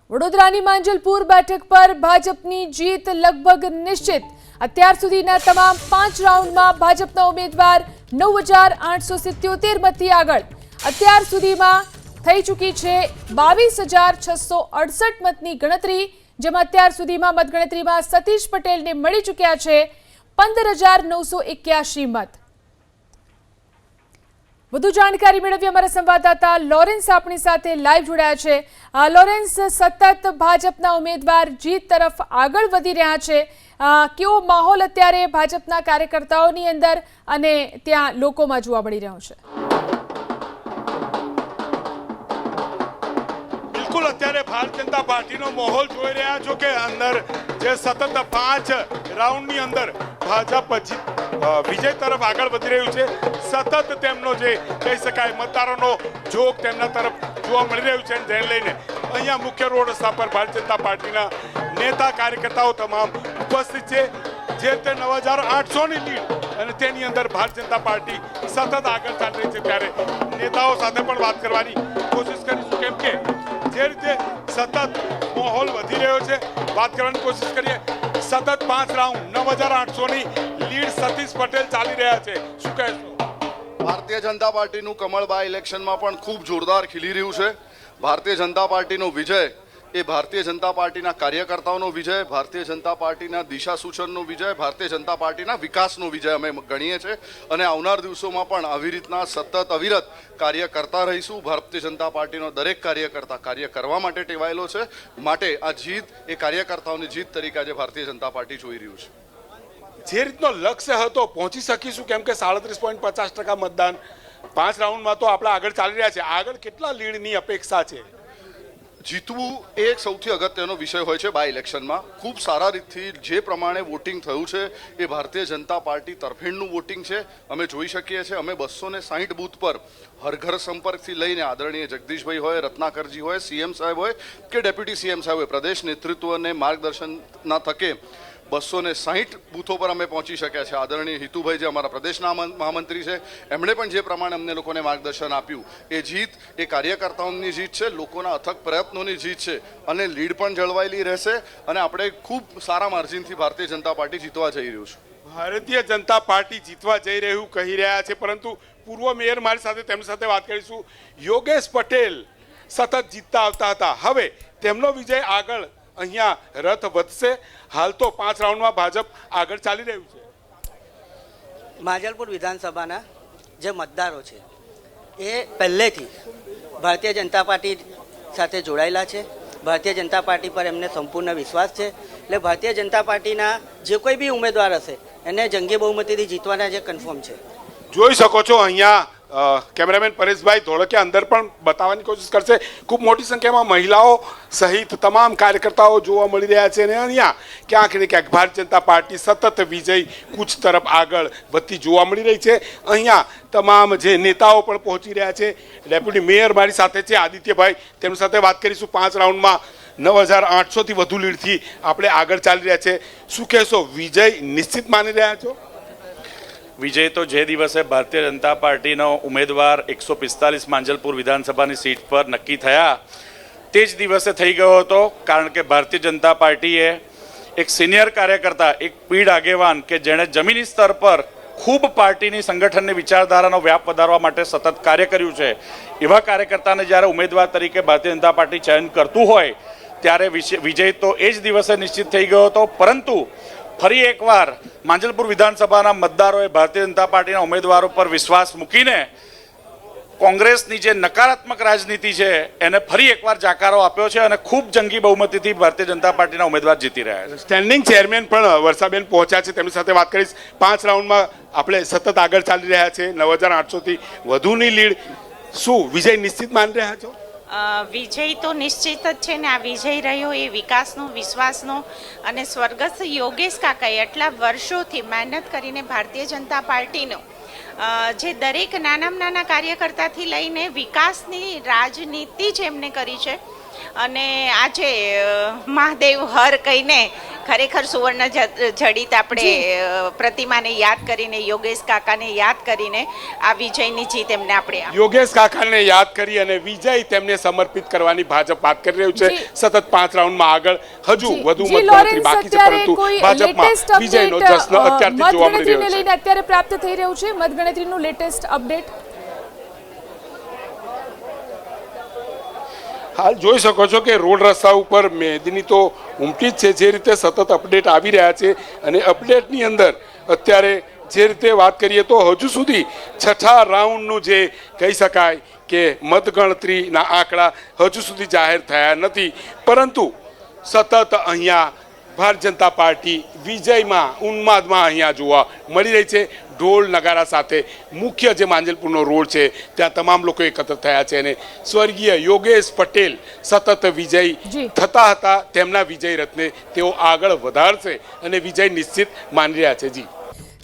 વડોદરાની માંજલપુર બેઠક પર ભાજપની જીત લગભગ નિશ્ચિત। અત્યાર સુધીના તમામ 5 રાઉન્ડમાં ભાજપના ઉમેદવાર 9877 મતથી આગળ। અત્યાર સુધીમાં થઈ ચૂકી છે 22,668 મતની ગણતરી, જેમાં અત્યાર સુધીમાં મતગણતરીમાં સતીશ પટેલને મળી ચૂક્યા છે 15,981 મત। વધુ જાણકારી મેળવી અમારા સંવાદદાતા લોરેન્સ આપણી સાથે લાઈવ જોડાયા છે। લોરેન્સ, સતત ભાજપના ઉમેદવાર જીત તરફ આગળ વધી રહ્યા છે, કેવો માહોલ અત્યારે ભાજપના કાર્યકર્તાઓની અંદર અને ત્યાં લોકોમાં જોવા મળી રહ્યો છે? બિલકુલ, અત્યારે ભારતીય જનતા પાર્ટીનો માહોલ જોઈ રહ્યા છો કે અંદર જે સતત 5 રાઉન્ડની અંદર ભાજપ વિજય તરફ આગળ વધી રહ્યું છે। સતત તેમનો જે કહી શકાય મતદારોનો જોગ તેમના તરફ જોવા મળી રહ્યું છે, જેને લઈને અહીંયા મુખ્ય રોડ રસ્તા પર ભારતીય જનતા પાર્ટીના નેતા કાર્યકર્તાઓ તમામ ઉપસ્થિત છે। જે તે 9,800ની લીડ અને તેની અંદર ભારતીય જનતા પાર્ટી સતત આગળ ચાલી રહી છે, ત્યારે નેતાઓ સાથે પણ વાત કરવાની કોશિશ કરીશું, કેમ કે જે રીતે સતત માહોલ વધી રહ્યો છે વાત કરવાની કોશિશ કરીએ। સતત 5 રાઉન્ડ 9,800ની લીડ સતીશ પટેલ ચાલી રહ્યા છે, શું કહેશો? ભારતીય જનતા પાર્ટીનું કમળ બાય ઇલેક્શનમાં પણ ખૂબ જોરદાર ખીલી રહ્યું છે। ભારતીય જનતા પાર્ટીનો વિજય એ ભારતીય જનતા પાર્ટીના કાર્યકર્તાઓનો વિજય, ભારતીય જનતા પાર્ટીના દિશા સૂચનનો વિજય, ભારતીય જનતા પાર્ટીના વિકાસનો વિજય અમે ગણીએ છીએ અને આવનાર દિવસોમાં પણ આવી રીતના સતત અવિરત કાર્ય કરતા રહીશું। ભારતીય જનતા પાર્ટીનો દરેક કાર્યકર્તા કાર્ય કરવા માટે ટેવાયેલો છે, માટે આ જીત એ કાર્યકર્તાઓની જીત તરીકે આજે ભારતીય જનતા પાર્ટી જોઈ રહ્યું છે। જે રીતનો લક્ષ્ય હતો પહોંચી શકીશું, કેમ કે 37.50% મતદાન 5 રાઉન્ડમાં તો આપણે આગળ ચાલી રહ્યા છે, આગળ કેટલા લીડની અપેક્ષા છે? જીતવું એ એક સૌથી અગત્યનો વિષય હોય છે બાય ઇલેક્શનમાં। ખૂબ સારા રીતથી જે પ્રમાણે વોટિંગ થયું છે એ ભારતીય જનતા પાર્ટી તરફેણનું વોટિંગ છે। અમે જોઈ શકીએ છીએ, અમે 260 બૂથ પર હર ઘર સંપર્કથી લઈને આદરણીય જગદીશભાઈ હોય, રત્નાકરજી હોય, સીએમ સાહેબ હોય કે ડેપ્યુટી સીએમ સાહેબ હોય, પ્રદેશ નેતૃત્વને માર્ગદર્શનના થકે 260 બૂથો પર અમે પહોંચી શક્યા છે। આદરણીય હિતુભાઈ જે અમારા પ્રદેશના મહામંત્રી છે, એમણે પણ જે પ્રમાણે અમને લોકોને માર્ગદર્શન આપ્યું, એ જીત એ કાર્યકર્તાઓની જીત છે, લોકોના અથક પ્રયત્નોની જીત છે અને લીડ પણ જળવાયેલી રહેશે અને આપણે ખૂબ સારા માર્જિનથી ભારતીય જનતા પાર્ટી જીતવા જઈ રહ્યું છે। ભારતીય જનતા પાર્ટી જીતવા જઈ રહ્યું કહી રહ્યા છે, પરંતુ પૂર્વ મેયર મારી સાથે તેમની સાથે વાત કરીશું। યોગેશ પટેલ સતત જીતતા આવતા હતા, હવે તેમનો વિજય આગળ અહીંયા રથ વધશે। હાલ તો 5 રાઉન્ડમાં ભાજપ આગળ ચાલી રહ્યું છે। માંજલપુર વિધાનસભાના જે મતદારો છે એ પહેલેથી ભારતીય જનતા પાર્ટી સાથે જોડાયેલા છે। ભારતીય જનતા પાર્ટી પર એમને સંપૂર્ણ વિશ્વાસ છે, એટલે ભારતીય જનતા પાર્ટીના જે કોઈ બી ઉમેદવાર હશે એને જંગી બહુમતીથી જીતવાના જે કન્ફર્મ છે। જોઈ શકો છો અહીંયા કેમેરામેન પરેશભાઈ ધોળકિયા અંદર પણ બતાવવાની કોશિશ કરશે। ખૂબ મોટી સંખ્યામાં મહિલાઓ સહિત તમામ કાર્યકર્તાઓ જોવા મળી રહ્યા છે અને અહીંયા ક્યાંક ને ક્યાંક ભારતીય જનતા પાર્ટી સતત વિજય કૂચ તરફ આગળ વધતી જોવા મળી રહી છે। અહીંયા તમામ જે નેતાઓ પણ પહોંચી રહ્યા છે। ડેપ્યુટી મેયર મારી સાથે છે આદિત્યભાઈ, તેમની સાથે વાત કરીશું। 5 રાઉન્ડમાં 9,800થી વધુ લીડથી આપણે આગળ ચાલી રહ્યા છે, શું કહેશો? વિજય નિશ્ચિત માની રહ્યા છો? વિજય તો જે દિવસે ભારતીય જનતા પાર્ટીનો ઉમેદવાર 145 માંજલપુર વિધાનસભાની સીટ પર નક્કી થયા તે જ દિવસે થઈ ગયો હતો, કારણ કે ભારતીય જનતા પાર્ટીએ એક સિનિયર કાર્યકર્તા, એક પીઢ આગેવાન કે જેણે જમીની સ્તર પર ખૂબ પાર્ટીની સંગઠનની વિચારધારાનો વ્યાપ વધારવા માટે સતત કાર્ય કર્યું છે, એવા કાર્યકર્તાને જ્યારે ઉમેદવાર તરીકે ભારતીય જનતા પાર્ટી ચયન કરતું હોય ત્યારે વિજય તો એ જ દિવસે નિશ્ચિત થઈ ગયો હતો। પરંતુ ફરી એકવાર માંજલપુર વિધાનસભાના મતદારોએ ભારતીય જનતા પાર્ટીના ઉમેદવારો પર વિશ્વાસ મૂકીને કોંગ્રેસની જે નકારાત્મક રાજનીતિ છે એને ફરી એકવાર જાકારો આપ્યો છે અને ખૂબ જંગી બહુમતીથી ભારતીય જનતા પાર્ટીના ઉમેદવાર જીતી રહ્યા છે। સ્ટેન્ડિંગ ચેરમેન પણ વર્ષાબેન પહોંચ્યા છે, તેમની સાથે વાત કરીશ। 5 રાઉન્ડમાં આપણે સતત આગળ ચાલી રહ્યા છે, 9,800થી વધુની લીડ, શું વિજય નિશ્ચિત માની રહ્યા છો? વિજય તો નિશ્ચિત જ છે ને। આ વિજય રહ્યો એ વિકાસનો, વિશ્વાસનો અને સ્વર્ગસ્થ યોગેશ કાકાએ આટલા વર્ષોથી મહેનત કરીને ભારતીય જનતા પાર્ટીનો જે દરેક નાનામાં નાના કાર્યકર્તાથી લઈને વિકાસની રાજનીતિ જ એમને કરી છે અને આજે મહાદેવ હર કહીને ખરેખર સુવર્ણ જડિત આપણે પ્રતિમાને યાદ કરીને, યોગેશ કાકાને યાદ કરીને આ વિજયની જીત એમને આપણે યોગેશ કાકાને યાદ કરી અને વિજય તેમને સમર્પિત કરવાની ભાજપ વાત કરી રહ્યું છે. સતત 5 રાઉન્ડમાં આગળ, હજુ વધુ જી, મતગણતરી લોરેન્સ, બાકી છે, અત્યારે પરંતુ કોઈ ભાજપમાં latest વિજયનો update, જશ્ન અત્યારથી જોવા મળી મતગણતરીને રહ્યો છે. લઈને અત્યારે પ્રાપ્ત થઈ રહ્યું છે, મતગણતરીનું લેટેસ્ટ અપડેટ. હાલ જોઈ શકો છો કે રોડ રસ્તા ઉપર મેદની તો ઉમટી જ છે. જે રીતે સતત અપડેટ આવી રહ્યા છે અને અપડેટની અંદર અત્યારે જે રીતે વાત કરીએ તો હજુ સુધી 6થા રાઉન્ડનું જે કહી શકાય કે મતગણતરીના આંકડા હજુ સુધી જાહેર થયા નથી, પરંતુ સતત અહીંયા ભારતીય જનતા પાર્ટી વિજયમાં, ઉન્માદમાં અહીંયા જોવા મળી રહી છે. ઢોલ નગારા સાથે મુખ્ય જે માંજલપુરનો રોડ છે ત્યાં તમામ લોકો એકત્ર થયા છે અને સ્વર્ગીય યોગેશ પટેલ સતત વિજય જી. થતા હતા. તેમના વિજય રથને તેઓ આગળ વધારશે અને વિજય નિશ્ચિત માની રહ્યા છે. જી,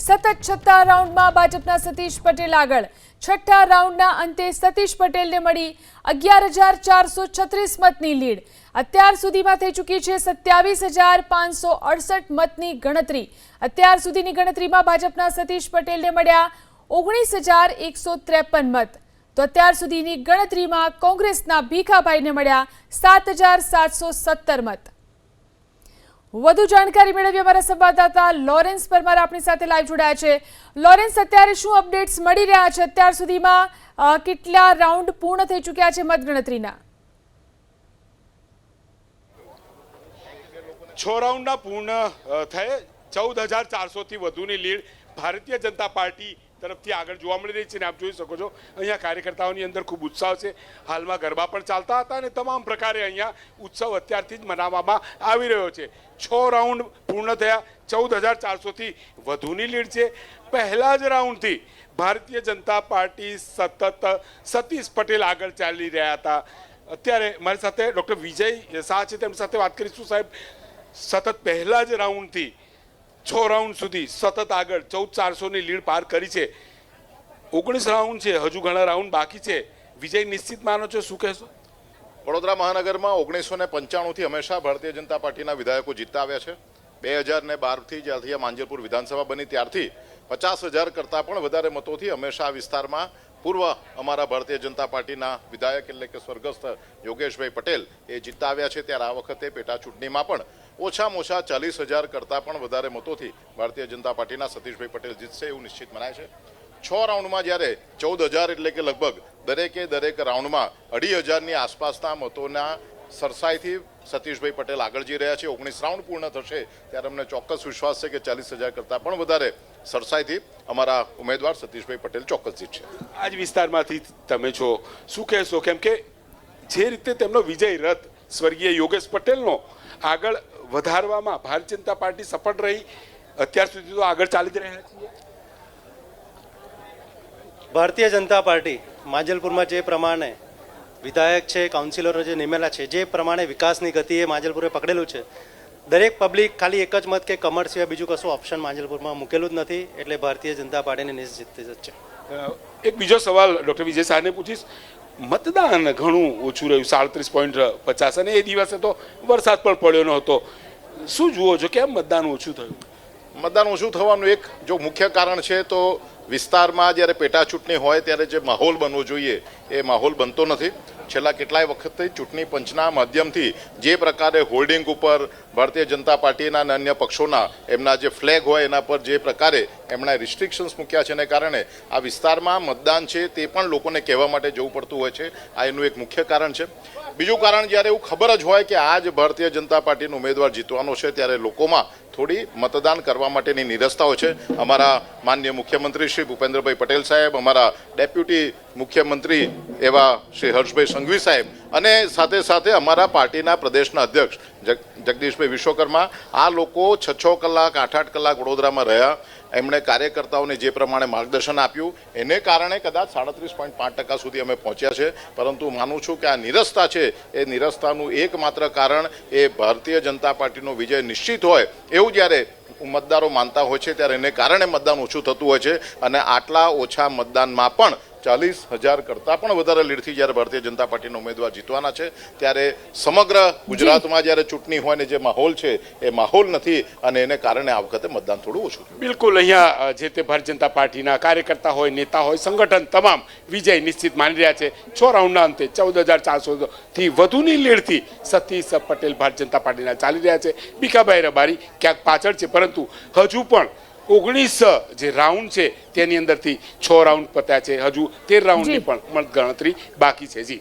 સતત 6થા રાઉન્ડમાં ભાજપના સતીશ પટેલ આગળ. 6થા રાઉન્ડના અંતે સતીશ પટેલને મળી 11,436 મતની લીડ. અત્યાર સુધીમાં થઈ ચૂકી છે 27,568 મતની ગણતરી. અત્યાર સુધીની ગણતરીમાં ભાજપના સતીશ પટેલને મળ્યા 19,153 મત. તો અત્યાર સુધીની ગણતરીમાં કોંગ્રેસના ભીખાભાઈને મળ્યા 7,717 મત. વધુ જાણકારી મેળવી અમારા સંવાદદાતા લોરેન્સ પરમાર આપણી સાથે લાઈવ જોડાયા છે. લોરેન્સ, અત્યારે શું અપડેટ્સ મળી રહ્યા છે? અત્યાર સુધીમાં કેટલા રાઉન્ડ પૂર્ણ થઈ ચૂક્યા છે મતગણતરીના? 6 રાઉન્ડના પૂર્ણ થયે 14,400 થી વધુની લીડ ભારતીય જનતા પાર્ટી તરફથી આગળ જોવા મળી રહી છે. અને આપ જોઈ શકો છો અહીંયા કાર્યકર્તાઓની અંદર ખૂબ ઉત્સાહ છે. હાલમાં ગરબા પણ ચાલતા હતા અને તમામ પ્રકારે અહીંયા ઉત્સવ અત્યારથી જ મનાવવામાં આવી રહ્યો છે. 6 રાઉન્ડ પૂર્ણ થયા, 14,400 થી વધુની લીડ છે. પહેલા જ રાઉન્ડથી ભારતીય જનતા પાર્ટી સતત સતીશ પટેલ આગળ ચાલી રહ્યા હતા. અત્યારે મારી સાથે ડૉક્ટર વિજય શાહ છે, તેમની સાથે વાત કરીશું. સાહેબ, સતત પહેલા જ રાઉન્ડથી 6 રાઉન્ડ સુધી સતત આગળ 14,400ની લીડ પાર કરી છે. 19 રાઉન્ડ છે, હજુ ઘણા રાઉન્ડ બાકી છે. વિજય નિશ્ચિત માનો છો, શું કહેશો? વડોદરા મહાનગરમાં 1995થી હંમેશા ભારતીય જનતા પાર્ટીના વિધાયકો જીતતા આવ્યા છે. 2012થી જ્યારથી આ માંજલપુર વિધાનસભા બની ત્યારથી 50,000 કરતાં પણ વધારે મતોથી હંમેશા આ વિસ્તારમાં પૂર્વ અમારા ભારતીય જનતા પાર્ટીના વિધાયક એટલે કે સ્વર્ગસ્થ યોગેશભાઈ પટેલ એ જીતતા આવ્યા છે. ત્યારે આ વખતે પેટા ચૂંટણીમાં પણ ઓછામાં ઓછા 40,000 કરતાં પણ વધારે મતોથી ભારતીય જનતા પાર્ટીના સતીશભાઈ પટેલ જીતશે એવું નિશ્ચિત મનાય છે. 6 રાઉન્ડમાં જ્યારે 14,000 એટલે કે લગભગ દરેક રાઉન્ડમાં 2,500ની આસપાસના મતોના સરસાઈથી સતીશભાઈ પટેલ આગળ જઈ રહ્યા છે. 19 રાઉન્ડ પૂર્ણ થશે ત્યારે અમને ચોક્કસ વિશ્વાસ છે કે 40,000 કરતાં પણ વધારે સરસાઈથી અમારા ઉમેદવાર સતીશભાઈ પટેલ ચોક્કસ જીતશે. આ જ વિસ્તારમાંથી તમે છો, શું કહેશો? કેમ કે જે રીતે તેમનો વિજય રથ સ્વર્ગીય યોગેશ પટેલનો આગળ વધારવામાં ભારતીય જનતા પાર્ટી સફળ રહી. અત્યાર સુધી તો આગળ ચાલી જ રહ્યા છીએ. ભારતીય જનતા પાર્ટી માંજલપુરમાં જે પ્રમાણે વિધાયક છે, કાઉન્સિલરો જે નિમેલા છે, જે પ્રમાણે વિકાસની ગતિએ માંજલપુરે પકડેલું છે, દરેક પબ્લિક ખાલી એક જ મત કે કમર સિવાય બીજું કશું ઓપ્શન માંજલપુરમાં મૂકેલું જ નથી. એટલે ભારતીય જનતા પાર્ટીને નિશ્ચિત જ છે. એક બીજો સવાલ ડૉક્ટર વિજય શાહને પૂછીશ. મતદાન ઘણું ઓછું રહ્યું, 37.50, અને એ દિવસે તો વરસાદ પણ પડ્યો ન હતો. શું જુઓ છો, કેમ મતદાન ઓછું થયું? મતદાન ઓછું થવાનું એક જો મુખ્ય કારણ છે તો વિસ્તારમાં જ્યારે પેટા ચૂંટણી હોય ત્યારે જે માહોલ બનવો જોઈએ એ માહોલ બનતો નથી. છેલ્લા કેટલાય વખતથી ચૂંટણી પંચના માધ્યમથી જે પ્રકારે હોર્ડિંગ ઉપર ભારતીય જનતા પાર્ટીના અને અન્ય પક્ષોના એમના જે ફ્લેગ હોય એના પર જે પ્રકારે એમણે રિસ્ટ્રિક્શન્સ મૂક્યા છે એને કારણે આ વિસ્તારમાં મતદાન છે તે પણ લોકોને કહેવા માટે જવું પડતું હોય છે. આ એનું એક મુખ્ય કારણ છે. બીજું કારણ જ્યારે એવું ખબર જ હોય કે આજ ભારતીય જનતા પાર્ટીનો ઉમેદવાર જીતવાનો છે ત્યારે લોકોમાં થોડી મતદાન કરવા માટેની નિરસતા હોય છે. અમારા માનનીય મુખ્યમંત્રી શ્રી ભૂપેન્દ્રભાઈ પટેલ સાહેબ, અમારા ડેપ્યુટી મુખ્યમંત્રી એવા શ્રી હર્ષભાઈ સંઘવી સાહેબ અને સાથે સાથે અમારા પાર્ટીના પ્રદેશના અધ્યક્ષ જગદીશભાઈ વિશ્વકર્મા, આ લોકો 6 કલાક 8 કલાક વડોદરામાં રહ્યા. એમણે કાર્યકર્તાઓને જે પ્રમાણે માર્ગદર્શન આપ્યું એને કારણે કદાચ 37.5% સુધી અમે પહોંચ્યા છે. પરંતુ માનું છું કે આ નિરસતા છે એ નિરસતાનું એકમાત્ર કારણ એ ભારતીય જનતા પાર્ટીનો વિજય નિશ્ચિત હોય એવું જ્યારે મતદારો માનતા હોય છે ત્યારે એને કારણે મતદાન ઓછું થતું હોય છે. અને આટલા ઓછા મતદાનમાં પણ 40,000 કરતાં પણ વધારે લીડથી જ્યારે ભારતીય જનતા પાર્ટીના ઉમેદવાર જીતવાના છે ત્યારે સમગ્ર ગુજરાતમાં જ્યારે ચૂંટણી હોય ને જે માહોલ છે એ માહોલ નથી અને એને કારણે આ વખતે મતદાન થોડું ઓછું થયું. બિલકુલ અહીંયા જે તે ભારતીય જનતા પાર્ટીના કાર્યકર્તા હોય, નેતા હોય, સંગઠન તમામ વિજય નિશ્ચિત માની રહ્યા છે. 6 રાઉન્ડના અંતે 14,400 થી વધુની લીડથી સતીશ પટેલ ભારતીય જનતા પાર્ટીના ચાલી રહ્યા છે. ભીખાભાઈ રબારી ક્યાંક પાછળ છે, પરંતુ હજુ પણ 19 જે રાઉન્ડ છે તેની અંદરથી 6 રાઉન્ડ પત્યા છે. હજુ 13 રાઉન્ડની પણ ગણતરી બાકી છે. જી